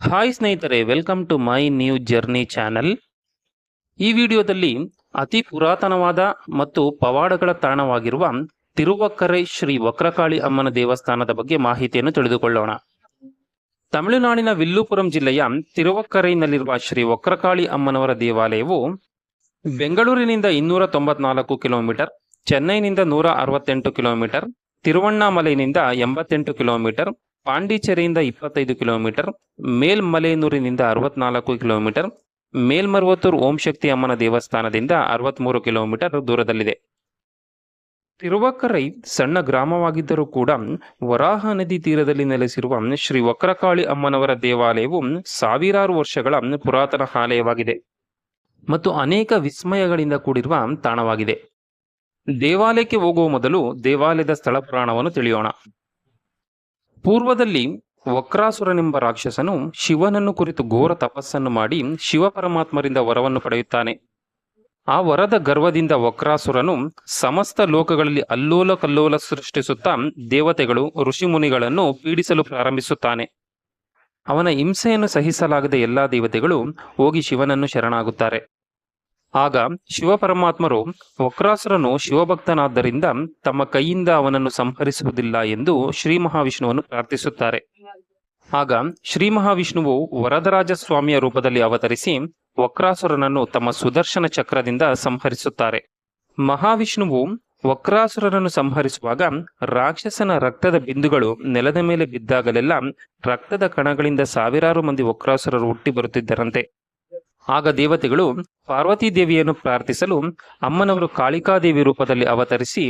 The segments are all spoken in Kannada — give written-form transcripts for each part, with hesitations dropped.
ಹಾಯ್ ಸ್ನೇಹಿತರೆ, welcome to my new journey channel. ಈ ವಿಡಿಯೋದಲ್ಲಿ ಅತಿ ಪುರಾತನವಾದ ಮತ್ತು ಪವಾಡಗಳ ತಾಣವಾಗಿರುವ ತಿರುವಕ್ಕರೈ ಶ್ರೀ ವಕ್ರಕಾಳಿ ಅಮ್ಮನ ದೇವಸ್ಥಾನದ ಬಗ್ಗೆ ಮಾಹಿತಿಯನ್ನು ತಿಳಿದುಕೊಳ್ಳೋಣ. ತಮಿಳುನಾಡಿನ ವಿಲ್ಲುಪುರಂ ಜಿಲ್ಲೆಯ ತಿರುವಕ್ಕರೈನಲ್ಲಿರುವ ಶ್ರೀ ವಕ್ರಕಾಳಿ ಅಮ್ಮನವರ ದೇವಾಲಯವು ಬೆಂಗಳೂರಿನಿಂದ 294 ಕಿಲೋಮೀಟರ್, ಚೆನ್ನೈನಿಂದ 168 ಕಿಲೋಮೀಟರ್, ತಿರುವಣ್ಣಾಮಲೈನಿಂದ 88 ಕಿಲೋಮೀಟರ್, ಪಾಂಡಿಚೇರಿಯಿಂದ 25 ಕಿಲೋಮೀಟರ್, ಮೇಲ್ಮಲೆಯನೂರಿನಿಂದ 64 ಕಿಲೋಮೀಟರ್, ಮೇಲ್ಮರುವತ್ತೂರು ಓಂ ಶಕ್ತಿ ಅಮ್ಮನ ದೇವಸ್ಥಾನದಿಂದ 63 ಕಿಲೋಮೀಟರ್ ದೂರದಲ್ಲಿದೆ. ತಿರುವಕ್ಕರೈ ಸಣ್ಣ ಗ್ರಾಮವಾಗಿದ್ದರೂ ಕೂಡ ವರಾಹ ನದಿ ತೀರದಲ್ಲಿ ನೆಲೆಸಿರುವ ಶ್ರೀ ವಕ್ರಕಾಳಿ ಅಮ್ಮನವರ ದೇವಾಲಯವು ಸಾವಿರಾರು ವರ್ಷಗಳ ಪುರಾತನ ಆಲಯವಾಗಿದೆ ಮತ್ತು ಅನೇಕ ವಿಸ್ಮಯಗಳಿಂದ ಕೂಡಿರುವ ತಾಣವಾಗಿದೆ. ದೇವಾಲಯಕ್ಕೆ ಹೋಗುವ ಮೊದಲು ದೇವಾಲಯದ ಸ್ಥಳ ಪುರಾಣವನ್ನು ತಿಳಿಯೋಣ. ಪೂರ್ವದಲ್ಲಿ ವಕ್ರಾಸುರನೆಂಬ ರಾಕ್ಷಸನು ಶಿವನನ್ನು ಕುರಿತು ಘೋರ ತಪಸ್ಸನ್ನು ಮಾಡಿ ಶಿವ ಪರಮಾತ್ಮರಿಂದ ವರವನ್ನು ಪಡೆಯುತ್ತಾನೆ. ಆ ವರದ ಗರ್ವದಿಂದ ವಕ್ರಾಸುರನು ಸಮಸ್ತ ಲೋಕಗಳಲ್ಲಿ ಅಲ್ಲೋಲ ಕಲ್ಲೋಲ ಸೃಷ್ಟಿಸುತ್ತಾ ದೇವತೆಗಳು ಋಷಿಮುನಿಗಳನ್ನು ಪೀಡಿಸಲು ಪ್ರಾರಂಭಿಸುತ್ತಾನೆ. ಅವನ ಹಿಂಸೆಯನ್ನು ಸಹಿಸಲಾಗದೆ ಎಲ್ಲಾ ದೇವತೆಗಳು ಹೋಗಿ ಶಿವನನ್ನು ಶರಣಾಗುತ್ತಾರೆ. ಆಗ ಶಿವಪರಮಾತ್ಮರು ವಕ್ರಾಸುರನು ಶಿವಭಕ್ತನಾದ್ದರಿಂದ ತಮ್ಮ ಕೈಯಿಂದ ಅವನನ್ನು ಸಂಹರಿಸುವುದಿಲ್ಲ ಎಂದು ಶ್ರೀ ಮಹಾವಿಷ್ಣುವನ್ನು ಪ್ರಾರ್ಥಿಸುತ್ತಾರೆ. ಆಗ ಶ್ರೀ ಮಹಾವಿಷ್ಣುವು ವರದರಾಜ ಸ್ವಾಮಿಯ ರೂಪದಲ್ಲಿ ಅವತರಿಸಿ ವಕ್ರಾಸುರನನ್ನು ತಮ್ಮ ಸುದರ್ಶನ ಚಕ್ರದಿಂದ ಸಂಹರಿಸುತ್ತಾರೆ. ಮಹಾವಿಷ್ಣುವು ವಕ್ರಾಸುರನನ್ನು ಸಂಹರಿಸುವಾಗ ರಾಕ್ಷಸನ ರಕ್ತದ ಬಿಂದುಗಳು ನೆಲದ ಮೇಲೆ ಬಿದ್ದಾಗಲೆಲ್ಲ ರಕ್ತದ ಕಣಗಳಿಂದ ಸಾವಿರಾರು ಮಂದಿ ವಕ್ರಾಸುರರು ಹುಟ್ಟಿ ಬರುತ್ತಿದ್ದರಂತೆ. ಆಗ ದೇವತೆಗಳು ಪಾರ್ವತೀ ದೇವಿಯನ್ನು ಪ್ರಾರ್ಥಿಸಲು ಅಮ್ಮನವರು ಕಾಳಿಕಾದೇವಿ ರೂಪದಲ್ಲಿ ಅವತರಿಸಿ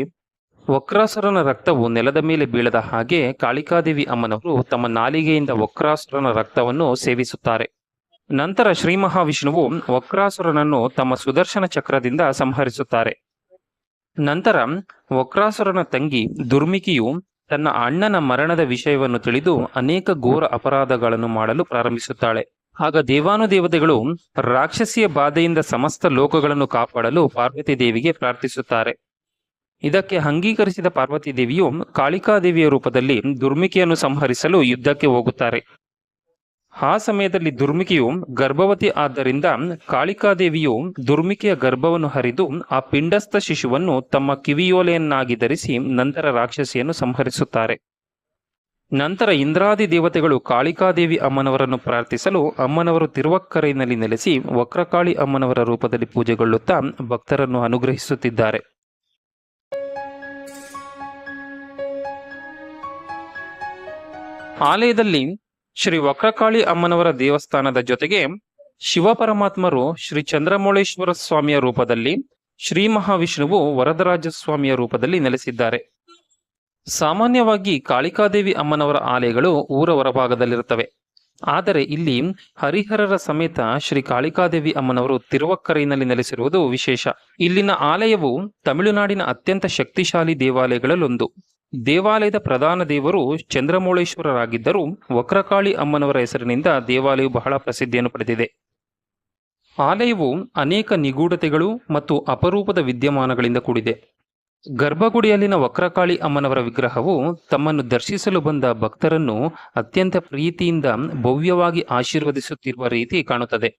ವಕ್ರಾಸುರನ ರಕ್ತವು ನೆಲದ ಮೇಲೆ ಬೀಳದ ಹಾಗೆ ಕಾಳಿಕಾದೇವಿ ಅಮ್ಮನವರು ತಮ್ಮ ನಾಲಿಗೆಯಿಂದ ವಕ್ರಾಸುರನ ರಕ್ತವನ್ನು ಸೇವಿಸುತ್ತಾರೆ. ನಂತರ ಶ್ರೀ ಮಹಾವಿಷ್ಣುವು ವಕ್ರಾಸುರನನ್ನು ತಮ್ಮ ಸುದರ್ಶನ ಚಕ್ರದಿಂದ ಸಂಹರಿಸುತ್ತಾರೆ. ನಂತರ ವಕ್ರಾಸುರನ ತಂಗಿ ದುರ್ಮಿಕಿಯು ತನ್ನ ಅಣ್ಣನ ಮರಣದ ವಿಷಯವನ್ನು ತಿಳಿದು ಅನೇಕ ಘೋರ ಅಪರಾಧಗಳನ್ನು ಮಾಡಲು ಪ್ರಾರಂಭಿಸುತ್ತಾಳೆ. ಆಗ ದೇವಾನುದೇವತೆಗಳು ರಾಕ್ಷಸಿಯ ಬಾಧೆಯಿಂದ ಸಮಸ್ತ ಲೋಕಗಳನ್ನು ಕಾಪಾಡಲು ಪಾರ್ವತಿ ದೇವಿಗೆ ಪ್ರಾರ್ಥಿಸುತ್ತಾರೆ. ಇದಕ್ಕೆ ಅಂಗೀಕರಿಸಿದ ಪಾರ್ವತಿ ದೇವಿಯು ಕಾಳಿಕಾದೇವಿಯ ರೂಪದಲ್ಲಿ ದುರ್ಮಿಕೆಯನ್ನು ಸಂಹರಿಸಲು ಯುದ್ಧಕ್ಕೆ ಹೋಗುತ್ತಾರೆ. ಆ ಸಮಯದಲ್ಲಿ ದುರ್ಮಿಕೆಯು ಗರ್ಭವತಿ ಆದ್ದರಿಂದ ಕಾಳಿಕಾದೇವಿಯು ದುರ್ಮಿಕೆಯ ಗರ್ಭವನ್ನು ಹರಿದು ಆ ಪಿಂಡಸ್ಥ ಶಿಶುವನ್ನು ತಮ್ಮ ಕಿವಿಯೋಲೆಯನ್ನಾಗಿ ಧರಿಸಿ ನಂತರ ರಾಕ್ಷಸಿಯನ್ನು ಸಂಹರಿಸುತ್ತಾರೆ. ನಂತರ ಇಂದ್ರಾದಿ ದೇವತೆಗಳು ಕಾಳಿಕಾದೇವಿ ಅಮ್ಮನವರನ್ನು ಪ್ರಾರ್ಥಿಸಲು ಅಮ್ಮನವರು ತಿರುವಕ್ಕರೈನಲ್ಲಿ ನೆಲೆಸಿ ವಕ್ರಕಾಳಿ ಅಮ್ಮನವರ ರೂಪದಲ್ಲಿ ಪೂಜೆಗೊಳ್ಳುತ್ತಾ ಭಕ್ತರನ್ನು ಅನುಗ್ರಹಿಸುತ್ತಿದ್ದಾರೆ. ಆಲಯದಲ್ಲಿ ಶ್ರೀ ವಕ್ರಕಾಳಿ ಅಮ್ಮನವರ ದೇವಸ್ಥಾನದ ಜೊತೆಗೆ ಶಿವಪರಮಾತ್ಮರು ಶ್ರೀ ಚಂದ್ರಮೌಳೇಶ್ವರ ಸ್ವಾಮಿಯ ರೂಪದಲ್ಲಿ, ಶ್ರೀ ಮಹಾವಿಷ್ಣುವು ವರದರಾಜ ಸ್ವಾಮಿಯ ರೂಪದಲ್ಲಿ ನೆಲೆಸಿದ್ದಾರೆ. ಸಾಮಾನ್ಯವಾಗಿ ಕಾಳಿಕಾದೇವಿ ಅಮ್ಮನವರ ಆಲಯಗಳು ಊರ ಹೊರಭಾಗದಲ್ಲಿರುತ್ತವೆ. ಆದರೆ ಇಲ್ಲಿ ಹರಿಹರರ ಸಮೇತ ಶ್ರೀ ಕಾಳಿಕಾದೇವಿ ಅಮ್ಮನವರು ತಿರುವಕ್ಕರೈನಲ್ಲಿ ನೆಲೆಸಿರುವುದು ವಿಶೇಷ. ಇಲ್ಲಿನ ಆಲಯವು ತಮಿಳುನಾಡಿನ ಅತ್ಯಂತ ಶಕ್ತಿಶಾಲಿ ದೇವಾಲಯಗಳಲ್ಲೊಂದು. ದೇವಾಲಯದ ಪ್ರಧಾನ ದೇವರು ಚಂದ್ರಮೌಳೇಶ್ವರರಾಗಿದ್ದರೂ ವಕ್ರಕಾಳಿ ಅಮ್ಮನವರ ಹೆಸರಿನಿಂದ ದೇವಾಲಯವು ಬಹಳ ಪ್ರಸಿದ್ಧಿಯನ್ನು ಪಡೆದಿದೆ. ಆಲಯವು ಅನೇಕ ನಿಗೂಢತೆಗಳು ಮತ್ತು ಅಪರೂಪದ ವಿದ್ಯಮಾನಗಳಿಂದ ಕೂಡಿದೆ. ಗರ್ಭಗುಡಿಯಲ್ಲಿನ ವಕ್ರಕಾಳಿ ಅಮ್ಮನವರ ವಿಗ್ರಹವು ತಮ್ಮನ್ನು ದರ್ಶಿಸಲು ಬಂದ ಭಕ್ತರನ್ನು ಅತ್ಯಂತ ಪ್ರೀತಿಯಿಂದ ಭವ್ಯವಾಗಿ ಆಶೀರ್ವದಿಸುತ್ತಿರುವ ರೀತಿ ಕಾಣುತ್ತದೆ.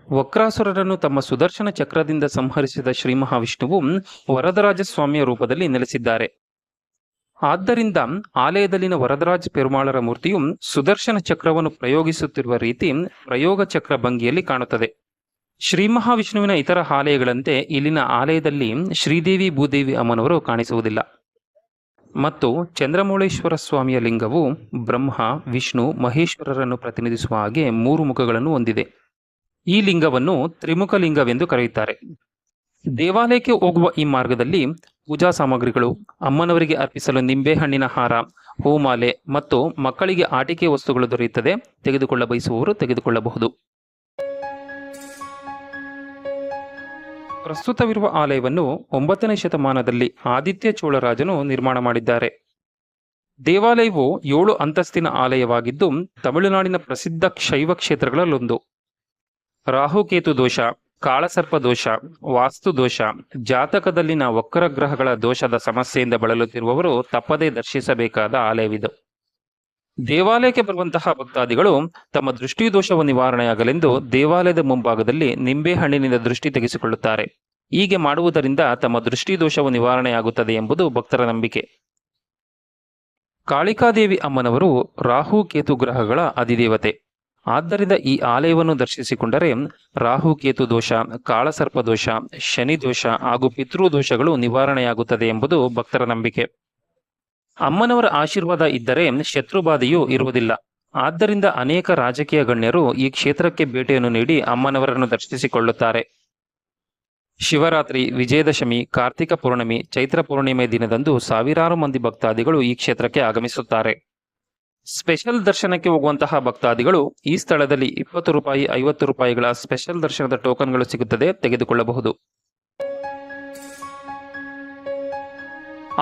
ವಕ್ರಾಸುರರನ್ನು ತಮ್ಮ ಸುದರ್ಶನ ಚಕ್ರದಿಂದ ಸಂಹರಿಸಿದ ಶ್ರೀ ಮಹಾವಿಷ್ಣುವು ವರದರಾಜ ಸ್ವಾಮಿಯ ರೂಪದಲ್ಲಿ ನೆಲೆಸಿದ್ದಾರೆ. ಆದ್ದರಿಂದ ಆಲಯದಲ್ಲಿನ ವರದರಾಜ ಪೆರುಮಾಳರ ಮೂರ್ತಿಯು ಸುದರ್ಶನ ಚಕ್ರವನ್ನು ಪ್ರಯೋಗಿಸುತ್ತಿರುವ ರೀತಿ ಪ್ರಯೋಗ ಚಕ್ರ ಭಂಗಿಯಲ್ಲಿ ಕಾಣುತ್ತದೆ. ಶ್ರೀ ಮಹಾವಿಷ್ಣುವಿನ ಇತರ ಆಲಯಗಳಂತೆ ಇಲ್ಲಿನ ಆಲಯದಲ್ಲಿ ಶ್ರೀದೇವಿ ಭೂದೇವಿ ಅಮ್ಮನವರು ಕಾಣಿಸುವುದಿಲ್ಲ ಮತ್ತು ಚಂದ್ರಮೌಳೇಶ್ವರ ಸ್ವಾಮಿಯ ಲಿಂಗವು ಬ್ರಹ್ಮ, ವಿಷ್ಣು, ಮಹೇಶ್ವರರನ್ನು ಪ್ರತಿನಿಧಿಸುವ ಹಾಗೆ 3 ಮುಖಗಳನ್ನು ಹೊಂದಿದೆ. ಈ ಲಿಂಗವನ್ನು ತ್ರಿಮುಖ ಲಿಂಗವೆಂದು ಕರೆಯುತ್ತಾರೆ. ದೇವಾಲಯಕ್ಕೆ ಹೋಗುವ ಈ ಮಾರ್ಗದಲ್ಲಿ ಪೂಜಾ ಸಾಮಗ್ರಿಗಳು, ಅಮ್ಮನವರಿಗೆ ಅರ್ಪಿಸಲು ನಿಂಬೆಹಣ್ಣಿನ ಹಾರ, ಹೂಮಾಲೆ ಮತ್ತು ಮಕ್ಕಳಿಗೆ ಆಟಿಕೆ ವಸ್ತುಗಳು ದೊರೆಯುತ್ತದೆ. ತೆಗೆದುಕೊಳ್ಳ ಬಯಸುವವರು ತೆಗೆದುಕೊಳ್ಳಬಹುದು. ಪ್ರಸ್ತುತವಿರುವ ಆಲಯವನ್ನು 9ನೇ ಶತಮಾನದಲ್ಲಿ ಆದಿತ್ಯ ಚೋಳರಾಜನು ನಿರ್ಮಾಣ ಮಾಡಿದ್ದಾರೆ. ದೇವಾಲಯವು 7 ಅಂತಸ್ತಿನ ಆಲಯವಾಗಿದ್ದು ತಮಿಳುನಾಡಿನ ಪ್ರಸಿದ್ಧ ಶೈವ ಕ್ಷೇತ್ರಗಳಲ್ಲೊಂದು. ರಾಹುಕೇತು ದೋಷ, ಕಾಳಸರ್ಪ ದೋಷ, ವಾಸ್ತು ದೋಷ, ಜಾತಕದಲ್ಲಿನ ವಕ್ರಗ್ರಹಗಳ ದೋಷದ ಸಮಸ್ಯೆಯಿಂದ ಬಳಲುತ್ತಿರುವವರು ತಪ್ಪದೇ ದರ್ಶಿಸಬೇಕಾದ ಆಲಯವಿದು. ದೇವಾಲಯಕ್ಕೆ ಬರುವಂತಹ ಭಕ್ತಾದಿಗಳು ತಮ್ಮ ದೃಷ್ಟಿ ದೋಷವು ನಿವಾರಣೆಯಾಗಲೆಂದು ದೇವಾಲಯದ ಮುಂಭಾಗದಲ್ಲಿ ನಿಂಬೆಹಣ್ಣಿನಿಂದ ದೃಷ್ಟಿ ತೆಗೆಸಿಕೊಳ್ಳುತ್ತಾರೆ. ಹೀಗೆ ಮಾಡುವುದರಿಂದ ತಮ್ಮ ದೃಷ್ಟಿ ದೋಷವು ನಿವಾರಣೆಯಾಗುತ್ತದೆ ಎಂಬುದು ಭಕ್ತರ ನಂಬಿಕೆ. ಕಾಳಿಕಾದೇವಿ ಅಮ್ಮನವರು ರಾಹು ಕೇತು ಗ್ರಹಗಳ ಅಧಿದೇವತೆ. ಆದ್ದರಿಂದ ಈ ಆಲಯವನ್ನು ದರ್ಶಿಸಿಕೊಂಡರೆ ರಾಹು ಕೇತು ದೋಷ, ಕಾಳಸರ್ಪ ದೋಷ, ಶನಿ ದೋಷ ಹಾಗೂ ಪಿತೃದೋಷಗಳು ನಿವಾರಣೆಯಾಗುತ್ತದೆ ಎಂಬುದು ಭಕ್ತರ ನಂಬಿಕೆ. ಅಮ್ಮನವರ ಆಶೀರ್ವಾದ ಇದ್ದರೆ ಶತ್ರುಬಾಧೆಯೂ ಇರುವುದಿಲ್ಲ. ಆದ್ದರಿಂದ ಅನೇಕ ರಾಜಕೀಯ ಗಣ್ಯರು ಈ ಕ್ಷೇತ್ರಕ್ಕೆ ಭೇಟಿಯನ್ನು ನೀಡಿ ಅಮ್ಮನವರನ್ನು ದರ್ಶಿಸಿಕೊಳ್ಳುತ್ತಾರೆ. ಶಿವರಾತ್ರಿ, ವಿಜಯದಶಮಿ, ಕಾರ್ತಿಕ ಪೌರ್ಣಮಿ, ಚೈತ್ರ ಪೌರ್ಣಿಮೆ ದಿನದಂದು ಸಾವಿರಾರು ಮಂದಿ ಭಕ್ತಾದಿಗಳು ಈ ಕ್ಷೇತ್ರಕ್ಕೆ ಆಗಮಿಸುತ್ತಾರೆ. ಸ್ಪೆಷಲ್ ದರ್ಶನಕ್ಕೆ ಹೋಗುವಂತಹ ಭಕ್ತಾದಿಗಳು ಈ ಸ್ಥಳದಲ್ಲಿ 20 ರೂಪಾಯಿ, 50 ರೂಪಾಯಿಗಳ ಸ್ಪೆಷಲ್ ದರ್ಶನದ ಟೋಕನ್ಗಳು ಸಿಗುತ್ತದೆ, ತೆಗೆದುಕೊಳ್ಳಬಹುದು.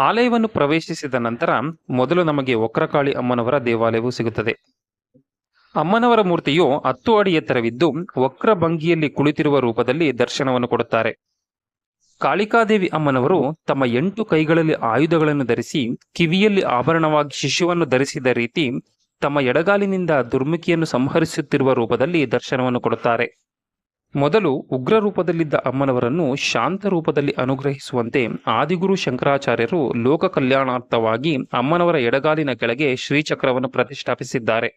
ಆಲಯವನ್ನು ಪ್ರವೇಶಿಸಿದ ನಂತರ ಮೊದಲು ನಮಗೆ ವಕ್ರಕಾಳಿ ಅಮ್ಮನವರ ದೇವಾಲಯವು ಸಿಗುತ್ತದೆ. ಅಮ್ಮನವರ ಮೂರ್ತಿಯು 10 ಅಡಿ ಎತ್ತರವಿದ್ದು ವಕ್ರ ಭಂಗಿಯಲ್ಲಿ ಕುಳಿತಿರುವ ರೂಪದಲ್ಲಿ ದರ್ಶನವನ್ನು ಕೊಡುತ್ತಾರೆ. ಕಾಳಿಕಾದೇವಿ ಅಮ್ಮನವರು ತಮ್ಮ 8 ಕೈಗಳಲ್ಲಿ ಆಯುಧಗಳನ್ನು ಧರಿಸಿ ಕಿವಿಯಲ್ಲಿ ಆಭರಣವಾಗಿ ಶಿಶುವನ್ನು ಧರಿಸಿದ ರೀತಿ ತಮ್ಮ ಎಡಗಾಲಿನಿಂದ ದುರ್ಮುಖಿಯನ್ನು ಸಂಹರಿಸುತ್ತಿರುವ ರೂಪದಲ್ಲಿ ದರ್ಶನವನ್ನು ಕೊಡುತ್ತಾರೆ. ಮೊದಲು ಉಗ್ರ ರೂಪದಲ್ಲಿದ್ದ ಅಮ್ಮನವರನ್ನು ಶಾಂತ ರೂಪದಲ್ಲಿ ಅನುಗ್ರಹಿಸುವಂತೆ ಆದಿಗುರು ಶಂಕರಾಚಾರ್ಯರು ಲೋಕ ಕಲ್ಯಾಣಾರ್ಥವಾಗಿ ಅಮ್ಮನವರ ಎಡಗಾಲಿನ ಕೆಳಗೆ ಶ್ರೀಚಕ್ರವನ್ನು ಪ್ರತಿಷ್ಠಾಪಿಸಿದ್ದಾರೆ.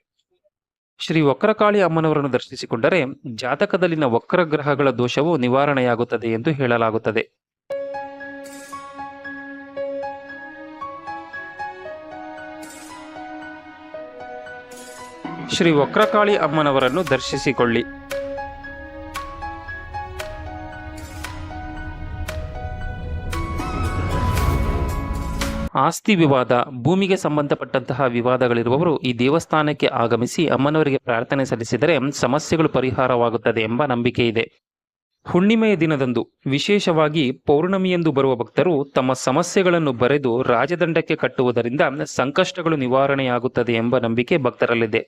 ಶ್ರೀ ವಕ್ರಕಾಳಿ ಅಮ್ಮನವರನ್ನು ದರ್ಶಿಸಿಕೊಂಡರೆ ಜಾತಕದಲ್ಲಿನ ವಕ್ರಗ್ರಹಗಳ ದೋಷವು ನಿವಾರಣೆಯಾಗುತ್ತದೆ ಎಂದು ಹೇಳಲಾಗುತ್ತದೆ. ಶ್ರೀ ವಕ್ರಕಾಳಿ ಅಮ್ಮನವರನ್ನು ದರ್ಶಿಸಿಕೊಳ್ಳಿ. ಆಸ್ತಿ ವಿವಾದ, ಭೂಮಿಗೆ ಸಂಬಂಧಪಟ್ಟಂತಹ ವಿವಾದಗಳಿರುವವರು ಈ ದೇವಸ್ಥಾನಕ್ಕೆ ಆಗಮಿಸಿ ಅಮ್ಮನವರಿಗೆ ಪ್ರಾರ್ಥನೆ ಸಲ್ಲಿಸಿದರೆ ಸಮಸ್ಯೆಗಳು ಪರಿಹಾರವಾಗುತ್ತದೆ ಎಂಬ ನಂಬಿಕೆ ಇದೆ. ಹುಣ್ಣಿಮೆಯ ದಿನದಂದು, ವಿಶೇಷವಾಗಿ ಪೌರ್ಣಮಿಯಂದು ಬರುವ ಭಕ್ತರು ತಮ್ಮ ಸಮಸ್ಯೆಗಳನ್ನು ಬರೆದು ರಾಜದಂಡಕ್ಕೆ ಕಟ್ಟುವುದರಿಂದ ಸಂಕಷ್ಟಗಳು ನಿವಾರಣೆಯಾಗುತ್ತದೆ ಎಂಬ ನಂಬಿಕೆ ಭಕ್ತರಲ್ಲಿದೆ.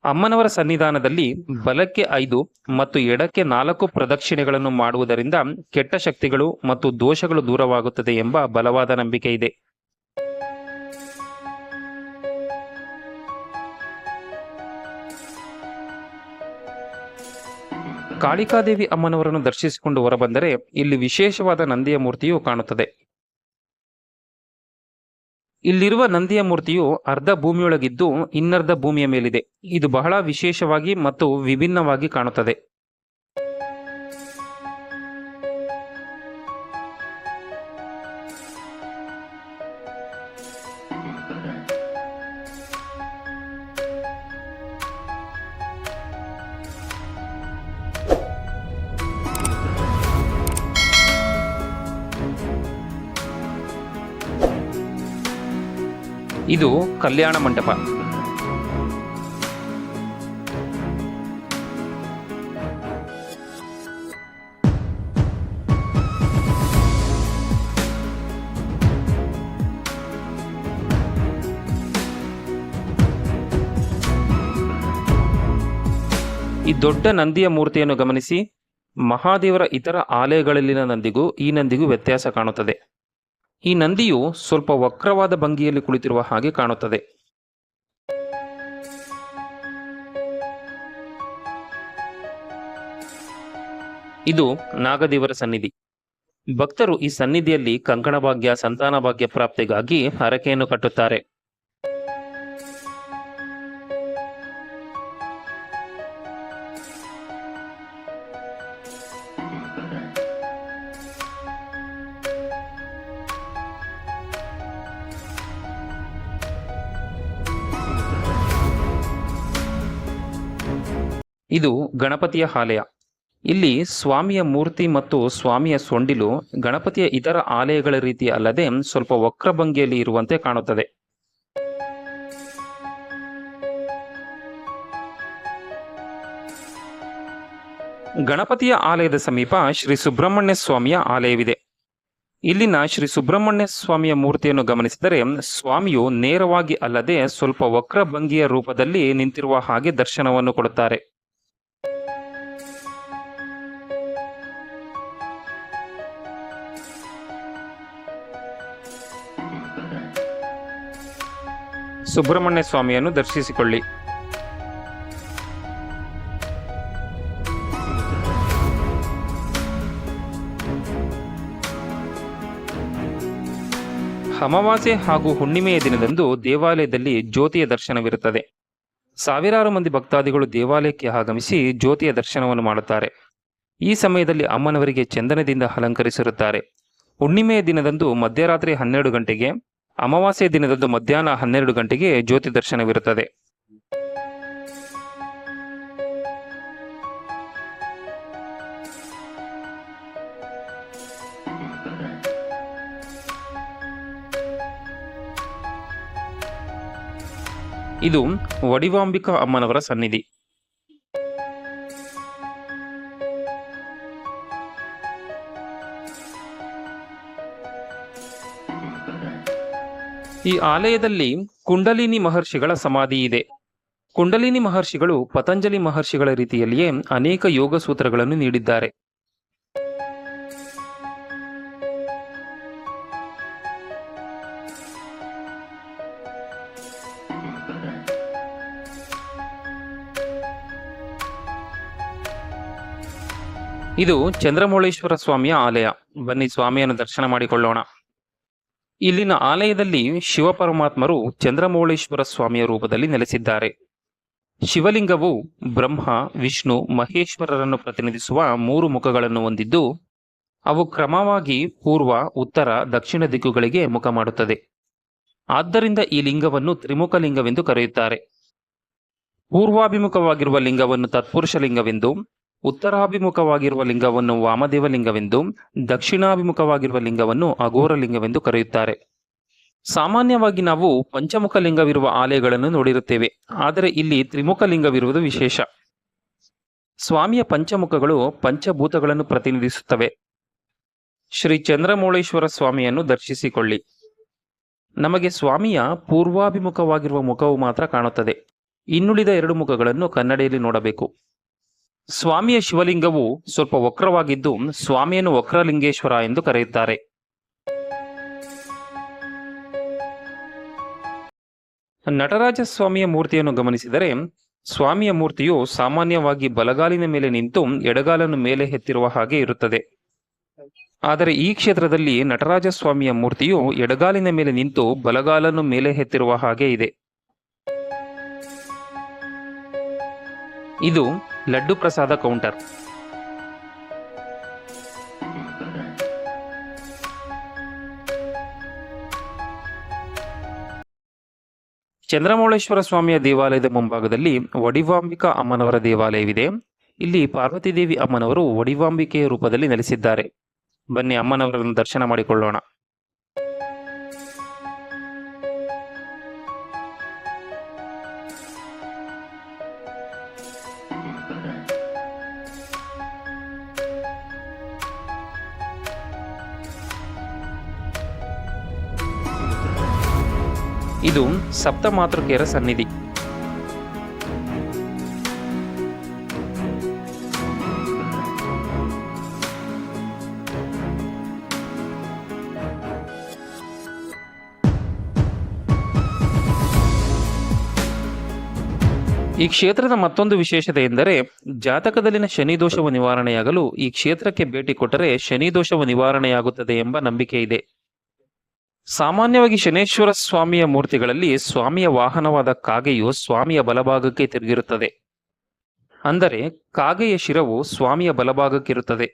ಅಮ್ಮನವರ ಸನ್ನಿಧಾನದಲ್ಲಿ ಬಲಕ್ಕೆ 5 ಮತ್ತು ಎಡಕ್ಕೆ 4 ಪ್ರದಕ್ಷಿಣೆಗಳನ್ನು ಮಾಡುವುದರಿಂದ ಕೆಟ್ಟ ಶಕ್ತಿಗಳು ಮತ್ತು ದೋಷಗಳು ದೂರವಾಗುತ್ತದೆ ಎಂಬ ಬಲವಾದ ನಂಬಿಕೆ ಇದೆ. ಕಾಳಿಕಾದೇವಿ ಅಮ್ಮನವರನ್ನು ದರ್ಶಿಸಿಕೊಂಡು ಹೊರಬಂದರೆ ಇಲ್ಲಿ ವಿಶೇಷವಾದ ನಂದಿಯ ಮೂರ್ತಿಯು ಕಾಣುತ್ತದೆ. ಇಲ್ಲಿರುವ ನಂದಿಯ ಮೂರ್ತಿಯು ಅರ್ಧ ಭೂಮಿಯೊಳಗಿದ್ದು ಇನ್ನರ್ಧ ಭೂಮಿಯ ಮೇಲಿದೆ. ಇದು ಬಹಳ ವಿಶೇಷವಾಗಿ ಮತ್ತು ವಿಭಿನ್ನವಾಗಿ ಕಾಣುತ್ತದೆ. ಇದು ಕಲ್ಯಾಣ ಮಂಟಪ. ಈ ದೊಡ್ಡ ನಂದಿಯ ಮೂರ್ತಿಯನ್ನು ಗಮನಿಸಿ. ಮಹಾದೇವರ ಇತರ ಆಲಯಗಳಲ್ಲಿನ ನಂದಿಗೂ ಈ ನಂದಿಗೂ ವ್ಯತ್ಯಾಸ ಕಾಣುತ್ತದೆ. ಈ ನಂದಿಯು ಸ್ವಲ್ಪ ವಕ್ರವಾದ ಭಂಗಿಯಲ್ಲಿ ಕುಳಿತಿರುವ ಹಾಗೆ ಕಾಣುತ್ತದೆ. ಇದು ನಾಗದೇವರ ಸನ್ನಿಧಿ. ಭಕ್ತರು ಈ ಸನ್ನಿಧಿಯಲ್ಲಿ ಕಂಕಣ ಭಾಗ್ಯ, ಸಂತಾನ ಭಾಗ್ಯ ಪ್ರಾಪ್ತಿಗಾಗಿ ಹರಕೆಯನ್ನು ಕಟ್ಟುತ್ತಾರೆ. ಇದು ಗಣಪತಿಯ ಆಲಯ. ಇಲ್ಲಿ ಸ್ವಾಮಿಯ ಮೂರ್ತಿ ಮತ್ತು ಸ್ವಾಮಿಯ ಸೊಂಡಿಲು ಗಣಪತಿಯ ಇತರ ಆಲಯಗಳ ರೀತಿ ಅಲ್ಲದೆ ಸ್ವಲ್ಪ ವಕ್ರಭಂಗಿಯಲ್ಲಿ ಇರುವಂತೆ ಕಾಣುತ್ತದೆ. ಗಣಪತಿಯ ಆಲಯದ ಸಮೀಪ ಶ್ರೀ ಸುಬ್ರಹ್ಮಣ್ಯ ಸ್ವಾಮಿಯ ಆಲಯವಿದೆ. ಇಲ್ಲಿನ ಶ್ರೀ ಸುಬ್ರಹ್ಮಣ್ಯ ಸ್ವಾಮಿಯ ಮೂರ್ತಿಯನ್ನು ಗಮನಿಸಿದರೆ ಸ್ವಾಮಿಯು ನೇರವಾಗಿ ಅಲ್ಲದೆ ಸ್ವಲ್ಪ ವಕ್ರಭಂಗಿಯ ರೂಪದಲ್ಲಿ ನಿಂತಿರುವ ಹಾಗೆ ದರ್ಶನವನ್ನು ಕೊಡುತ್ತಾರೆ. ಸುಬ್ರಹ್ಮಣ್ಯ ಸ್ವಾಮಿಯನ್ನು ದರ್ಶಿಸಿಕೊಳ್ಳಿ. ಅಮಾವಾಸ್ಯೆ ಹಾಗೂ ಹುಣ್ಣಿಮೆಯ ದಿನದಂದು ದೇವಾಲಯದಲ್ಲಿ ಜ್ಯೋತಿಯ ದರ್ಶನವಿರುತ್ತದೆ. ಸಾವಿರಾರು ಮಂದಿ ಭಕ್ತಾದಿಗಳು ದೇವಾಲಯಕ್ಕೆ ಆಗಮಿಸಿ ಜ್ಯೋತಿಯ ದರ್ಶನವನ್ನು ಮಾಡುತ್ತಾರೆ. ಈ ಸಮಯದಲ್ಲಿ ಅಮ್ಮನವರಿಗೆ ಚಂದನದಿಂದ ಅಲಂಕರಿಸಿರುತ್ತಾರೆ. ಹುಣ್ಣಿಮೆಯ ದಿನದಂದು ಮಧ್ಯರಾತ್ರಿ 12 ಗಂಟೆಗೆ, ಅಮಾವಾಸ್ಯೆಯ ದಿನದಂದು ಮಧ್ಯಾಹ್ನ 12 ಗಂಟೆಗೆ ಜ್ಯೋತಿ ದರ್ಶನವಿರುತ್ತದೆ. ಇದು ವಡಿವಾಂಬಿಕಾ ಅಮ್ಮನವರ ಸನ್ನಿಧಿ. ಈ ಆಲಯದಲ್ಲಿ ಕುಂಡಲಿನಿ ಮಹರ್ಷಿಗಳ ಸಮಾಧಿ ಇದೆ. ಕುಂಡಲಿನಿ ಮಹರ್ಷಿಗಳು ಪತಂಜಲಿ ಮಹರ್ಷಿಗಳ ರೀತಿಯಲ್ಲಿಯೇ ಅನೇಕ ಯೋಗ ಸೂತ್ರಗಳನ್ನು ನೀಡಿದ್ದಾರೆ. ಇದು ಚಂದ್ರಮೌಳೇಶ್ವರ ಸ್ವಾಮಿಯ ಆಲಯ. ಬನ್ನಿ ಸ್ವಾಮಿಯನ್ನು ದರ್ಶನ ಮಾಡಿಕೊಳ್ಳೋಣ. ಇಲ್ಲಿನ ಆಲಯದಲ್ಲಿ ಶಿವಪರಮಾತ್ಮರು ಚಂದ್ರಮೌಳೇಶ್ವರ ಸ್ವಾಮಿಯ ರೂಪದಲ್ಲಿ ನೆಲೆಸಿದ್ದಾರೆ. ಶಿವಲಿಂಗವು ಬ್ರಹ್ಮ, ವಿಷ್ಣು, ಮಹೇಶ್ವರರನ್ನು ಪ್ರತಿನಿಧಿಸುವ 3 ಮುಖಗಳನ್ನು ಹೊಂದಿದ್ದು, ಅವು ಕ್ರಮವಾಗಿ ಪೂರ್ವ, ಉತ್ತರ, ದಕ್ಷಿಣ ದಿಕ್ಕುಗಳಿಗೆ ಮುಖ ಮಾಡುತ್ತದೆ. ಆದ್ದರಿಂದ ಈ ಲಿಂಗವನ್ನು ತ್ರಿಮುಖ ಲಿಂಗವೆಂದು ಕರೆಯುತ್ತಾರೆ. ಪೂರ್ವಾಭಿಮುಖವಾಗಿರುವ ಲಿಂಗವನ್ನು ತತ್ಪುರುಷ ಲಿಂಗವೆಂದು, ಉತ್ತರಾಭಿಮುಖವಾಗಿರುವ ಲಿಂಗವನ್ನು ವಾಮದೇವ ಲಿಂಗವೆಂದು, ದಕ್ಷಿಣಾಭಿಮುಖವಾಗಿರುವ ಲಿಂಗವನ್ನು ಅಘೋರ ಲಿಂಗವೆಂದು ಕರೆಯುತ್ತಾರೆ. ಸಾಮಾನ್ಯವಾಗಿ ನಾವು ಪಂಚಮುಖ ಲಿಂಗವಿರುವ ಆಲಯಗಳನ್ನು ನೋಡಿರುತ್ತೇವೆ, ಆದರೆ ಇಲ್ಲಿ ತ್ರಿಮುಖ ಲಿಂಗವಿರುವುದು ವಿಶೇಷ. ಸ್ವಾಮಿಯ ಪಂಚಮುಖಗಳು ಪಂಚಭೂತಗಳನ್ನು ಪ್ರತಿನಿಧಿಸುತ್ತವೆ. ಶ್ರೀ ಚಂದ್ರಮೌಳೇಶ್ವರ ಸ್ವಾಮಿಯನ್ನು ದರ್ಶಿಸಿಕೊಳ್ಳಿ. ನಮಗೆ ಸ್ವಾಮಿಯ ಪೂರ್ವಾಭಿಮುಖವಾಗಿರುವ ಮುಖವು ಮಾತ್ರ ಕಾಣುತ್ತದೆ. ಇನ್ನುಳಿದ 2 ಮುಖಗಳನ್ನು ಕನ್ನಡಿಯಲ್ಲಿ ನೋಡಬೇಕು. ಸ್ವಾಮಿಯ ಶಿವಲಿಂಗವು ಸ್ವಲ್ಪ ವಕ್ರವಾಗಿದ್ದು, ಸ್ವಾಮಿಯನ್ನು ವಕ್ರಲಿಂಗೇಶ್ವರ ಎಂದು ಕರೆಯುತ್ತಾರೆ. ನಟರಾಜ ಸ್ವಾಮಿಯ ಮೂರ್ತಿಯನ್ನು ಗಮನಿಸಿದರೆ, ಸ್ವಾಮಿಯ ಮೂರ್ತಿಯು ಸಾಮಾನ್ಯವಾಗಿ ಬಲಗಾಲಿನ ಮೇಲೆ ನಿಂತು ಎಡಗಾಲನ್ನು ಮೇಲೆ ಎತ್ತಿರುವ ಹಾಗೆ ಇರುತ್ತದೆ. ಆದರೆ ಈ ಕ್ಷೇತ್ರದಲ್ಲಿ ನಟರಾಜ ಸ್ವಾಮಿಯ ಮೂರ್ತಿಯು ಎಡಗಾಲಿನ ಮೇಲೆ ನಿಂತು ಬಲಗಾಲನ್ನು ಮೇಲೆ ಎತ್ತಿರುವ ಹಾಗೆ ಇದೆ. ಇದು ಲಡ್ಡು ಪ್ರಸಾದ ಕೌಂಟರ್. ಚಂದ್ರಮೌಳೇಶ್ವರ ಸ್ವಾಮಿಯ ದೇವಾಲಯದ ಮುಂಭಾಗದಲ್ಲಿ ವಡಿವಾಂಬಿಕಾ ಅಮ್ಮನವರ ದೇವಾಲಯವಿದೆ. ಇಲ್ಲಿ ಪಾರ್ವತಿದೇವಿ ಅಮ್ಮನವರು ವಡಿವಾಂಬಿಕೆಯ ರೂಪದಲ್ಲಿ ನೆಲೆಸಿದ್ದಾರೆ. ಬನ್ನಿ ಅಮ್ಮನವರನ್ನು ದರ್ಶನ ಮಾಡಿಕೊಳ್ಳೋಣ. ಇದು ಸಪ್ತಮಾತೃಕೆಯರ ಸನ್ನಿಧಿ. ಈ ಕ್ಷೇತ್ರದ ಮತ್ತೊಂದು ವಿಶೇಷತೆ ಎಂದರೆ, ಜಾತಕದಲ್ಲಿನ ಶನಿ ದೋಷವು ನಿವಾರಣೆಯಾಗಲು ಈ ಕ್ಷೇತ್ರಕ್ಕೆ ಭೇಟಿ ಕೊಟ್ಟರೆ ಶನಿ ದೋಷವು ನಿವಾರಣೆಯಾಗುತ್ತದೆ ಎಂಬ ನಂಬಿಕೆ ಇದೆ. ಸಾಮಾನ್ಯವಾಗಿ ಶನೇಶ್ವರ ಸ್ವಾಮಿಯ ಮೂರ್ತಿಗಳಲ್ಲಿ ಸ್ವಾಮಿಯ ವಾಹನವಾದ ಕಾಗೆಯು ಸ್ವಾಮಿಯ ಬಲಭಾಗಕ್ಕೆ ತಿರುಗಿರುತ್ತದೆ. ಅಂದರೆ ಕಾಗೆಯ ಶಿರವು ಸ್ವಾಮಿಯ ಬಲಭಾಗಕ್ಕಿರುತ್ತದೆ.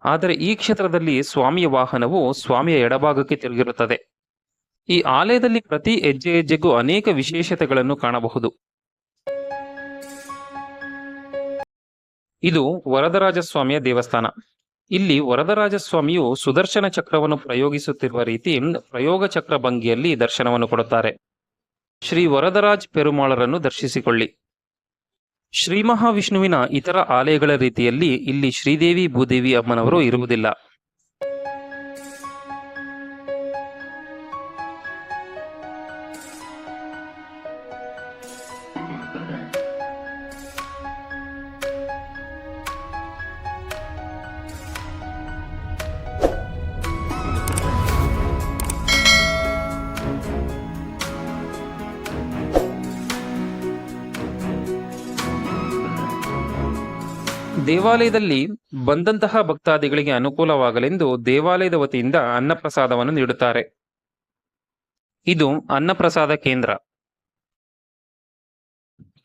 ಆದರೆ ಈ ಕ್ಷೇತ್ರದಲ್ಲಿ ಸ್ವಾಮಿಯ ವಾಹನವು ಸ್ವಾಮಿಯ ಎಡಭಾಗಕ್ಕೆ ತಿರುಗಿರುತ್ತದೆ. ಈ ಆಲಯದಲ್ಲಿ ಪ್ರತಿ ಹೆಜ್ಜೆ ಹೆಜ್ಜೆಗೂ ಅನೇಕ ವಿಶೇಷತೆಗಳನ್ನು ಕಾಣಬಹುದು. ಇದು ವರದರಾಜ ಸ್ವಾಮಿಯ ದೇವಸ್ಥಾನ. ಇಲ್ಲಿ ವರದರಾಜ ಸ್ವಾಮಿಯು ಸುದರ್ಶನ ಚಕ್ರವನ್ನು ಪ್ರಯೋಗಿಸುತ್ತಿರುವ ರೀತಿ ಪ್ರಯೋಗ ಚಕ್ರ ಭಂಗಿಯಲ್ಲಿ ದರ್ಶನವನ್ನು ಕೊಡುತ್ತಾರೆ. ಶ್ರೀ ವರದರಾಜ್ ಪೆರುಮಾಳರನ್ನು ದರ್ಶಿಸಿಕೊಳ್ಳಿ. ಶ್ರೀ ಮಹಾವಿಷ್ಣುವಿನ ಇತರ ಆಲಯಗಳ ರೀತಿಯಲ್ಲಿ ಇಲ್ಲಿ ಶ್ರೀದೇವಿ ಭೂದೇವಿ ಅಮ್ಮನವರು ಇರುವುದಿಲ್ಲ. ದೇವಾಲಯದಲ್ಲಿ ಬಂದಂತಹ ಭಕ್ತಾದಿಗಳಿಗೆ ಅನುಕೂಲವಾಗಲೆಂದು ದೇವಾಲಯದ ವತಿಯಿಂದ ಅನ್ನಪ್ರಸಾದವನ್ನು ನೀಡುತ್ತಾರೆ. ಇದು ಅನ್ನಪ್ರಸಾದ ಕೇಂದ್ರ.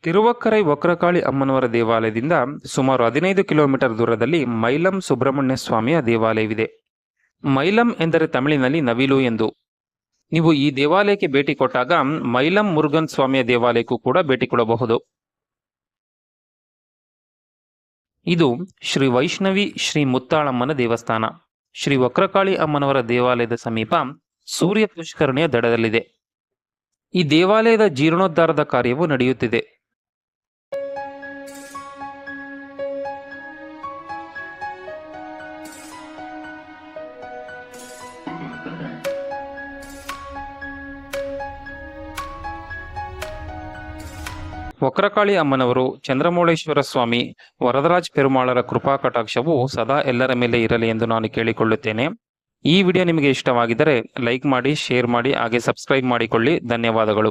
ತಿರುವಕ್ಕರೈ ವಕ್ರಕಾಳಿ ಅಮ್ಮನವರ ದೇವಾಲಯದಿಂದ ಸುಮಾರು 15 ಕಿಲೋಮೀಟರ್ ದೂರದಲ್ಲಿ ಮೈಲಂ ಸುಬ್ರಹ್ಮಣ್ಯ ಸ್ವಾಮಿಯ ದೇವಾಲಯವಿದೆ. ಮೈಲಂ ಎಂದರೆ ತಮಿಳಿನಲ್ಲಿ ನವಿಲು ಎಂದು. ನೀವು ಈ ದೇವಾಲಯಕ್ಕೆ ಭೇಟಿ ಕೊಟ್ಟಾಗ ಮೈಲಂ ಮುರುಗನ್ ಸ್ವಾಮಿಯ ದೇವಾಲಯಕ್ಕೂ ಕೂಡ ಭೇಟಿ ಕೊಡಬಹುದು. ಇದು ಶ್ರೀ ವೈಷ್ಣವಿ ಶ್ರೀ ಮುತ್ತಾಳಮ್ಮನ ದೇವಸ್ಥಾನ. ಶ್ರೀ ವಕ್ರಕಾಳಿ ಅಮ್ಮನವರ ದೇವಾಲಯದ ಸಮೀಪ ಸೂರ್ಯ ಪುಷ್ಕರಣಿಯ ದಡದಲ್ಲಿದೆ. ಈ ದೇವಾಲಯದ ಜೀರ್ಣೋದ್ಧಾರದ ಕಾರ್ಯವು ನಡೆಯುತ್ತಿದೆ. ವಕ್ರಕಾಳಿ ಅಮ್ಮನವರು, ಚಂದ್ರಮೌಳೇಶ್ವರ ಸ್ವಾಮಿ, ವರದರಾಜ ಪೆರುಮಾಳರ ಕೃಪಾ ಕಟಾಕ್ಷವು ಸದಾ ಎಲ್ಲರ ಮೇಲೆ ಇರಲಿ ಎಂದು ನಾನು ಕೇಳಿಕೊಳ್ಳುತ್ತೇನೆ. ಈ ವಿಡಿಯೋ ನಿಮಗೆ ಇಷ್ಟವಾಗಿದ್ದರೆ ಲೈಕ್ ಮಾಡಿ, ಶೇರ್ ಮಾಡಿ, ಹಾಗೆ ಸಬ್ಸ್ಕ್ರೈಬ್ ಮಾಡಿಕೊಳ್ಳಿ. ಧನ್ಯವಾದಗಳು.